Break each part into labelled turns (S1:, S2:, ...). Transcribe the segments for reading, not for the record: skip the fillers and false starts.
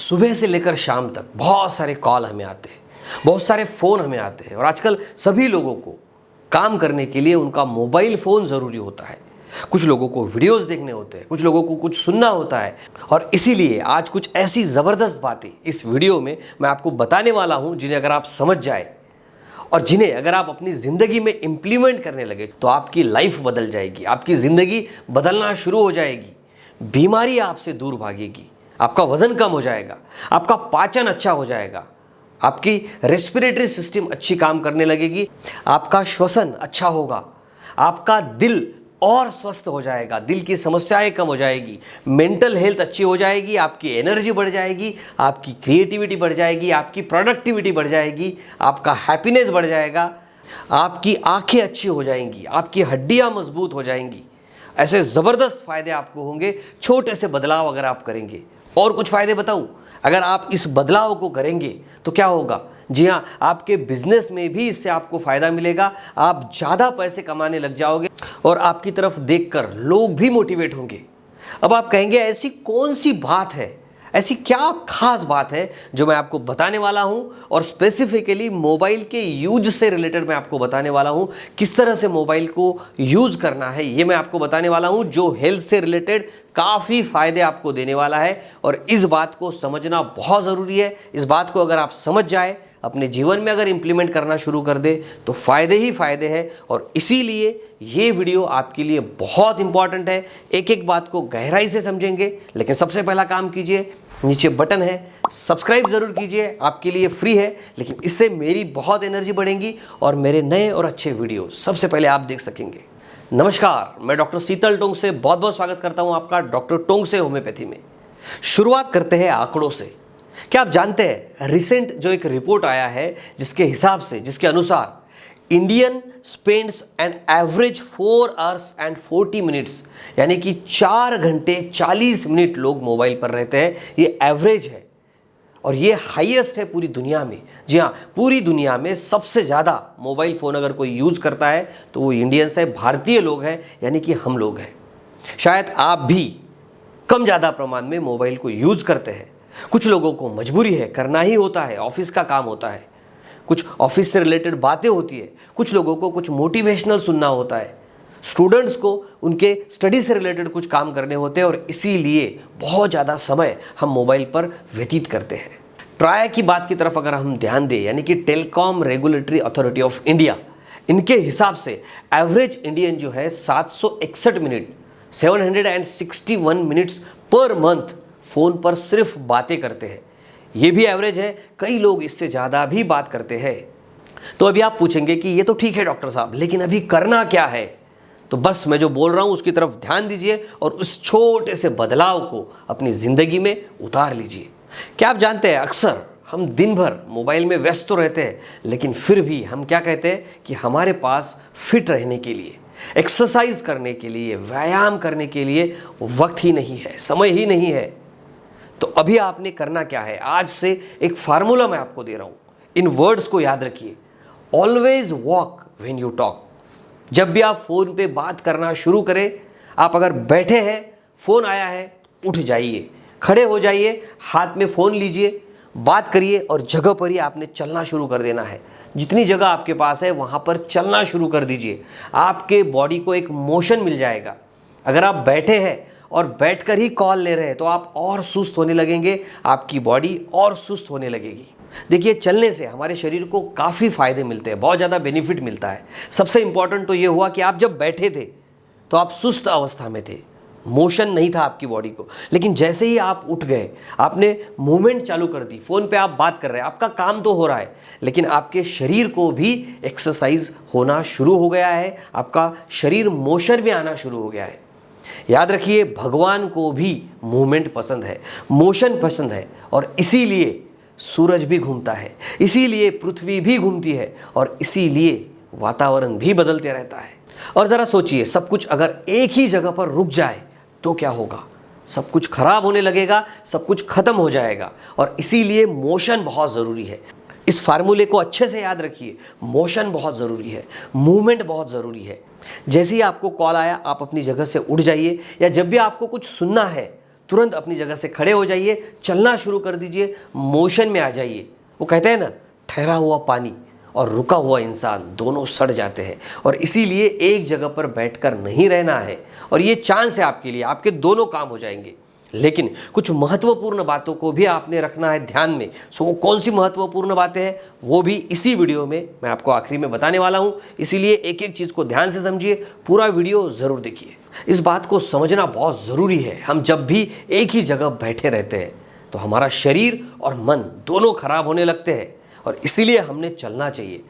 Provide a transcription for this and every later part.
S1: सुबह से लेकर शाम तक बहुत सारे कॉल हमें आते हैं, बहुत सारे फ़ोन हमें आते हैं और आजकल सभी लोगों को काम करने के लिए उनका मोबाइल फ़ोन ज़रूरी होता है। कुछ लोगों को वीडियोस देखने होते हैं, कुछ लोगों को कुछ सुनना होता है और इसीलिए आज कुछ ऐसी ज़बरदस्त बातें इस वीडियो में मैं आपको बताने वाला हूं जिन्हें अगर आप समझ जाए और जिन्हें अगर आप अपनी ज़िंदगी में इम्प्लीमेंट करने लगे तो आपकी लाइफ बदल जाएगी, आपकी ज़िंदगी बदलना शुरू हो जाएगी, बीमारी आपसे दूर भागेगी, आपका वज़न कम हो जाएगा, आपका पाचन अच्छा हो जाएगा, आपकी रेस्पिरेटरी सिस्टम अच्छी काम करने लगेगी, आपका श्वसन अच्छा होगा, आपका दिल और स्वस्थ हो जाएगा, दिल की समस्याएं कम हो जाएगी, मेंटल हेल्थ अच्छी हो जाएगी, आपकी एनर्जी बढ़ जाएगी, आपकी क्रिएटिविटी बढ़ जाएगी, आपकी प्रोडक्टिविटी बढ़ जाएगी, आपका हैप्पीनेस बढ़ जाएगा, आपकी आंखें अच्छी हो जाएंगी, आपकी हड्डियां मजबूत हो जाएंगी। ऐसे ज़बरदस्त फ़ायदे आपको होंगे छोटे से बदलाव अगर आप करेंगे। और कुछ फ़ायदे बताऊं, अगर आप इस बदलाव को करेंगे तो क्या होगा? जी हाँ, आपके बिजनेस में भी इससे आपको फ़ायदा मिलेगा, आप ज़्यादा पैसे कमाने लग जाओगे और आपकी तरफ देखकर लोग भी मोटिवेट होंगे। अब आप कहेंगे ऐसी कौन सी बात है, ऐसी क्या खास बात है जो मैं आपको बताने वाला हूं और स्पेसिफिकली मोबाइल के यूज से रिलेटेड मैं आपको बताने वाला हूं। किस तरह से मोबाइल को यूज़ करना है ये मैं आपको बताने वाला हूं, जो हेल्थ से रिलेटेड काफ़ी फ़ायदे आपको देने वाला है और इस बात को समझना बहुत ज़रूरी है। इस बात को अगर आप समझ जाए, अपने जीवन में अगर इम्प्लीमेंट करना शुरू कर दे तो फ़ायदे ही फ़ायदे हैं और इसीलिए ये वीडियो आपके लिए बहुत इंपॉर्टेंट है। एक एक बात को गहराई से समझेंगे, लेकिन सबसे पहला काम कीजिए, नीचे बटन है, सब्सक्राइब ज़रूर कीजिए, आपके लिए फ्री है, लेकिन इससे मेरी बहुत एनर्जी बढ़ेगी और मेरे नए और अच्छे वीडियो सबसे पहले आप देख सकेंगे। नमस्कार, मैं डॉक्टर शीतल टोंग से बहुत बहुत स्वागत करता हूँ आपका डॉक्टर टोंग से होम्योपैथी में। शुरुआत करते हैं आंकड़ों से। क्या आप जानते हैं, रिसेंट जो एक रिपोर्ट आया है जिसके हिसाब से, जिसके अनुसार Indian spends an average 4 hours and 40 minutes, यानी कि 4 घंटे 40 मिनट लोग मोबाइल पर रहते हैं। ये एवरेज है और ये हाईएस्ट है पूरी दुनिया में। जी हाँ, पूरी दुनिया में सबसे ज़्यादा मोबाइल फ़ोन अगर कोई यूज़ करता है तो वो इंडियंस है, भारतीय लोग हैं, यानी कि हम लोग हैं। शायद आप भी कम ज़्यादा प्रमाण में मोबाइल को यूज़ करते हैं। कुछ लोगों को मजबूरी है, करना ही होता है, ऑफिस का काम होता है, कुछ ऑफिस से रिलेटेड बातें होती है, कुछ लोगों को कुछ मोटिवेशनल सुनना होता है, स्टूडेंट्स को उनके स्टडी से रिलेटेड कुछ काम करने होते हैं और इसीलिए बहुत ज़्यादा समय हम मोबाइल पर व्यतीत करते हैं। ट्राई की बात की तरफ अगर हम ध्यान दें, यानी कि telecom regulatory authority of India, इनके हिसाब से एवरेज इंडियन जो है 761 minute 761 minutes per month phone पर सिर्फ बातें करते हैं। ये भी एवरेज है, कई लोग इससे ज़्यादा भी बात करते हैं। तो अभी आप पूछेंगे कि ये तो ठीक है डॉक्टर साहब, लेकिन अभी करना क्या है? तो बस मैं जो बोल रहा हूँ उसकी तरफ ध्यान दीजिए और उस छोटे से बदलाव को अपनी ज़िंदगी में उतार लीजिए। क्या आप जानते हैं, अक्सर हम दिन भर मोबाइल में व्यस्त तो रहते हैं, लेकिन फिर भी हम क्या कहते हैं कि हमारे पास फिट रहने के लिए, एक्सरसाइज करने के लिए, व्यायाम करने के लिए वक्त ही नहीं है, समय ही नहीं है। तो अभी आपने करना क्या है? आज से एक फार्मूला मैं आपको दे रहा हूं, इन वर्ड्स को याद रखिए। Always walk when you talk. जब भी आप फोन पे बात करना शुरू करें, आप अगर बैठे हैं, फोन आया है, उठ जाइए, खड़े हो जाइए, हाथ में फोन लीजिए, बात करिए और जगह पर ही आपने चलना शुरू कर देना है। जितनी जगह आपके पास है वहां पर चलना शुरू कर दीजिए, आपके बॉडी को एक मोशन मिल जाएगा। अगर आप बैठे हैं और बैठकर ही कॉल ले रहे हैं तो आप और सुस्त होने लगेंगे, आपकी बॉडी और सुस्त होने लगेगी। देखिए, चलने से हमारे शरीर को काफ़ी फ़ायदे मिलते हैं, बहुत ज़्यादा बेनिफिट मिलता है। सबसे इम्पॉर्टेंट तो ये हुआ कि आप जब बैठे थे तो आप सुस्त अवस्था में थे, मोशन नहीं था आपकी बॉडी को, लेकिन जैसे ही आप उठ गए, आपने मूवमेंट चालू कर दी, फ़ोन पे आप बात कर रहे हैं, आपका काम तो हो रहा है, लेकिन आपके शरीर को भी एक्सरसाइज होना शुरू हो गया है, आपका शरीर मोशन में आना शुरू हो गया है। याद रखिए, भगवान को भी मूवमेंट पसंद है, मोशन पसंद है और इसीलिए सूरज भी घूमता है, इसीलिए पृथ्वी भी घूमती है और इसीलिए वातावरण भी बदलते रहता है। और ज़रा सोचिए, सब कुछ अगर एक ही जगह पर रुक जाए तो क्या होगा? सब कुछ खराब होने लगेगा, सब कुछ खत्म हो जाएगा और इसीलिए मोशन बहुत ज़रूरी है। इस फार्मूले को अच्छे से याद रखिए, मोशन बहुत ज़रूरी है, मूवमेंट बहुत ज़रूरी है। जैसे ही आपको कॉल आया, आप अपनी जगह से उठ जाइए, या जब भी आपको कुछ सुनना है तुरंत अपनी जगह से खड़े हो जाइए, चलना शुरू कर दीजिए, मोशन में आ जाइए। वो कहते हैं ना, ठहरा हुआ पानी और रुका हुआ इंसान दोनों सड़ जाते हैं, और इसीलिए एक जगह पर बैठकर नहीं रहना है। और ये चांस है आपके लिए, आपके दोनों काम हो जाएंगे। लेकिन कुछ महत्वपूर्ण बातों को भी आपने रखना है ध्यान में। सो वो कौन सी महत्वपूर्ण बातें हैं, वो भी इसी वीडियो में मैं आपको आखिरी में बताने वाला हूँ। इसीलिए एक एक चीज़ को ध्यान से समझिए, पूरा वीडियो ज़रूर देखिए। इस बात को समझना बहुत ज़रूरी है। हम जब भी एक ही जगह बैठे रहते हैं तो हमारा शरीर और मन दोनों खराब होने लगते हैं, और इसीलिए हमने चलना चाहिए।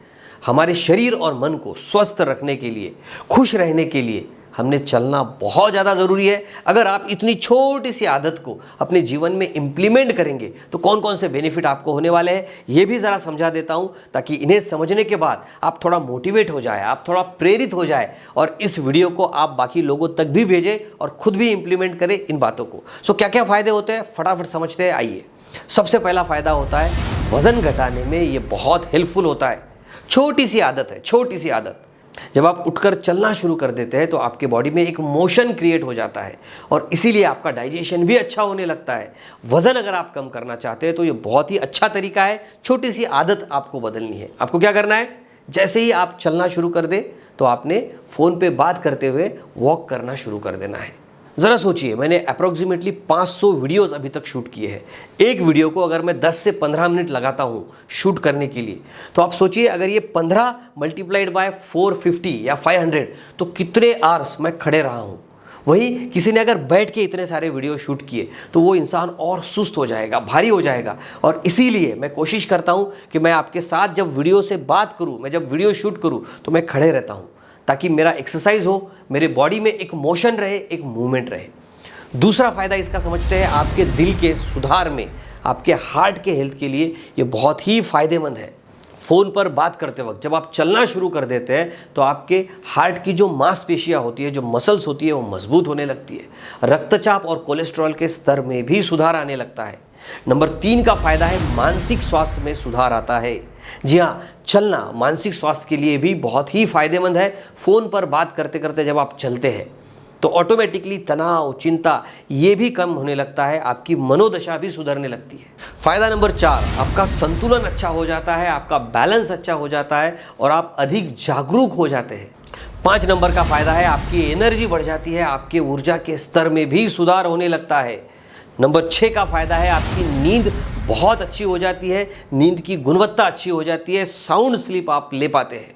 S1: हमारे शरीर और मन को स्वस्थ रखने के लिए, खुश रहने के लिए हमने चलना बहुत ज़्यादा ज़रूरी है। अगर आप इतनी छोटी सी आदत को अपने जीवन में इम्प्लीमेंट करेंगे तो कौन कौन से बेनिफिट आपको होने वाले हैं, ये भी ज़रा समझा देता हूँ, ताकि इन्हें समझने के बाद आप थोड़ा मोटिवेट हो जाए, आप थोड़ा प्रेरित हो जाए, और इस वीडियो को आप बाकी लोगों तक भी भेजें और खुद भी इम्प्लीमेंट करें इन बातों को। सो क्या क्या फ़ायदे होते हैं, फटाफट समझते हैं। आइए, सबसे पहला फ़ायदा होता है वज़न घटाने में ये बहुत हेल्पफुल होता है। छोटी सी आदत है, छोटी सी आदत। जब आप उठकर चलना शुरू कर देते हैं तो आपके बॉडी में एक मोशन क्रिएट हो जाता है, और इसीलिए आपका डाइजेशन भी अच्छा होने लगता है। वज़न अगर आप कम करना चाहते हैं तो ये बहुत ही अच्छा तरीका है। छोटी सी आदत आपको बदलनी है। आपको क्या करना है, जैसे ही आप चलना शुरू कर दें तो आपने फ़ोन पे बात करते हुए वॉक करना शुरू कर देना है। ज़रा सोचिए, मैंने अप्रॉक्सीमेटली 500 वीडियोज़ अभी तक शूट किए हैं। एक वीडियो को अगर मैं 10 से 15 मिनट लगाता हूँ शूट करने के लिए, तो आप सोचिए अगर ये 15 मल्टीप्लाइड बाय 450 या 500 तो कितने आवर्स मैं खड़े रहा हूँ। वही किसी ने अगर बैठ के इतने सारे वीडियो शूट किए तो वो इंसान और सुस्त हो जाएगा, भारी हो जाएगा। और इसीलिए मैं कोशिश करता हूँ कि मैं आपके साथ जब वीडियो से बात करूँ, मैं जब वीडियो शूट करूँ तो मैं खड़े रहता हूँ, ताकि मेरा एक्सरसाइज हो, मेरे बॉडी में एक मोशन रहे, एक मूवमेंट रहे। दूसरा फ़ायदा इसका समझते हैं, आपके दिल के सुधार में, आपके हार्ट के हेल्थ के लिए ये बहुत ही फ़ायदेमंद है। फ़ोन पर बात करते वक्त जब आप चलना शुरू कर देते हैं तो आपके हार्ट की जो मांसपेशियाँ होती है, जो मसल्स होती है, वो मजबूत होने लगती है। रक्तचाप और कोलेस्ट्रॉल के स्तर में भी सुधार आने लगता है। नंबर 3 का फ़ायदा है मानसिक स्वास्थ्य में सुधार आता है। जी हाँ, चलना मानसिक स्वास्थ्य के लिए भी बहुत ही फायदेमंद है। फ़ोन पर बात करते करते जब आप चलते हैं तो ऑटोमेटिकली तनाव, चिंता ये भी कम होने लगता है, आपकी मनोदशा भी सुधरने लगती है। फ़ायदा नंबर 4, आपका संतुलन अच्छा हो जाता है, आपका बैलेंस अच्छा हो जाता है और आप अधिक जागरूक हो जाते हैं। 5 नंबर का फ़ायदा है आपकी एनर्जी बढ़ जाती है, आपके ऊर्जा के स्तर में भी सुधार होने लगता है। नंबर 6 का फ़ायदा है आपकी नींद बहुत अच्छी हो जाती है, नींद की गुणवत्ता अच्छी हो जाती है, साउंड स्लीप आप ले पाते हैं।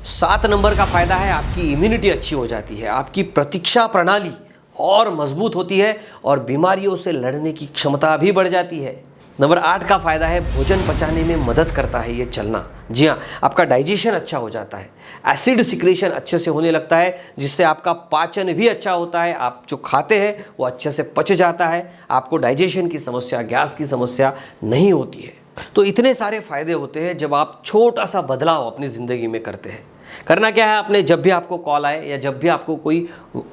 S1: 7 नंबर का फ़ायदा है आपकी इम्यूनिटी अच्छी हो जाती है, आपकी प्रतिरक्षा प्रणाली और मजबूत होती है और बीमारियों से लड़ने की क्षमता भी बढ़ जाती है। नंबर 8 का फ़ायदा है भोजन पचाने में मदद करता है ये चलना। जी हाँ, आपका डाइजेशन अच्छा हो जाता है, एसिड सिक्रेशन अच्छे से होने लगता है, जिससे आपका पाचन भी अच्छा होता है। आप जो खाते हैं वो अच्छे से पच जाता है, आपको डाइजेशन की समस्या, गैस की समस्या नहीं होती है। तो इतने सारे फ़ायदे होते हैं जब आप छोटा सा बदलाव अपनी ज़िंदगी में करते हैं। करना क्या है आपने, जब भी आपको कॉल आए या जब भी आपको कोई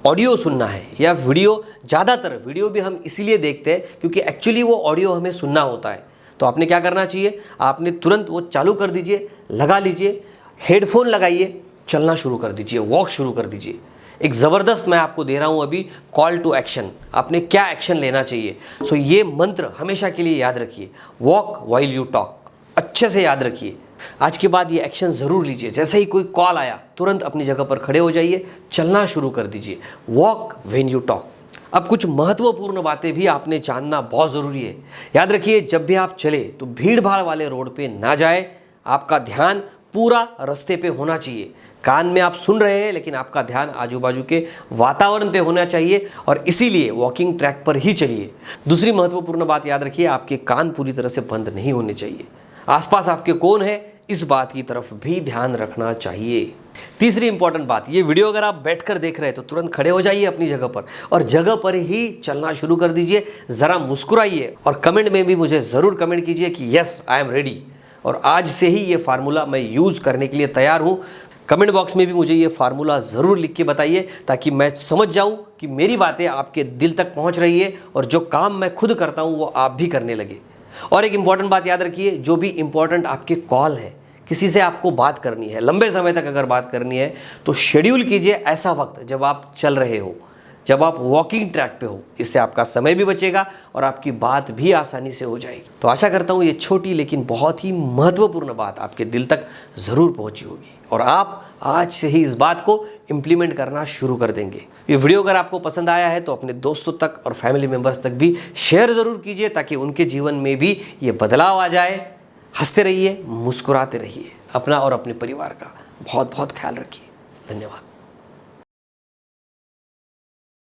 S1: ऑडियो सुनना है या वीडियो, ज़्यादातर वीडियो भी हम इसीलिए देखते हैं क्योंकि एक्चुअली वो ऑडियो हमें सुनना होता है। तो आपने क्या करना चाहिए, आपने तुरंत वो चालू कर दीजिए, लगा लीजिए, हेडफोन लगाइए, चलना शुरू कर दीजिए, वॉक शुरू कर दीजिए। एक ज़बरदस्त मैं आपको दे रहा हूँ अभी कॉल टू एक्शन, आपने क्या एक्शन लेना चाहिए। सो ये मंत्र हमेशा के लिए याद रखिए, वॉक व्हाइल यू टॉक, अच्छे से याद रखिए। आज के बाद ये एक्शन ज़रूर लीजिए। जैसे ही कोई कॉल आया तुरंत अपनी जगह पर खड़े हो जाइए, चलना शुरू कर दीजिए, वॉक व्हेन यू टॉक। अब कुछ महत्वपूर्ण बातें भी आपने जानना बहुत ज़रूरी है। याद रखिए, जब भी आप चले तो भीड़ भाड़ वाले रोड पे ना जाए, आपका ध्यान पूरा रास्ते पे होना चाहिए। कान में आप सुन रहे हैं लेकिन आपका ध्यान आजू बाजू के वातावरण पे होना चाहिए और इसीलिए वॉकिंग ट्रैक पर ही चलिए। दूसरी महत्वपूर्ण बात याद रखिए, आपके कान पूरी तरह से बंद नहीं होने चाहिए। आसपास आपके कौन है इस बात की तरफ भी ध्यान रखना चाहिए। तीसरी इंपॉर्टेंट बात, ये वीडियो अगर आप बैठकर देख रहे हैं तो तुरंत खड़े हो जाइए अपनी जगह पर और जगह पर ही चलना शुरू कर दीजिए। ज़रा मुस्कुराइए और कमेंट में भी मुझे ज़रूर कमेंट कीजिए कि यस आई एम रेडी, और आज से ही ये फार्मूला मैं यूज़ करने के लिए तैयार हूँ। कमेंट बॉक्स में भी मुझे ये फार्मूला ज़रूर लिख के बताइए ताकि मैं समझ जाऊँ कि मेरी बातें आपके दिल तक पहुँच रही है और जो काम मैं खुद करता हूँ वो आप भी करने लगे। और एक इम्पॉर्टेंट बात याद रखिए, जो भी इम्पॉर्टेंट आपके कॉल है, किसी से आपको बात करनी है, लंबे समय तक अगर बात करनी है तो शेड्यूल कीजिए ऐसा वक्त जब आप चल रहे हो। जब आप वॉकिंग ट्रैक पे हो। इससे आपका समय भी बचेगा और आपकी बात भी आसानी से हो जाएगी। तो आशा करता हूँ ये छोटी लेकिन बहुत ही महत्वपूर्ण बात आपके दिल तक ज़रूर पहुँची होगी और आप आज से ही इस बात को इम्प्लीमेंट करना शुरू कर देंगे। ये वीडियो अगर आपको पसंद आया है तो अपने दोस्तों तक और फैमिली मेम्बर्स तक भी शेयर ज़रूर कीजिए ताकि उनके जीवन में भी ये बदलाव आ जाए। हंसते रहिए, मुस्कुराते रहिए, अपना और अपने परिवार का बहुत बहुत ख्याल रखिए। धन्यवाद।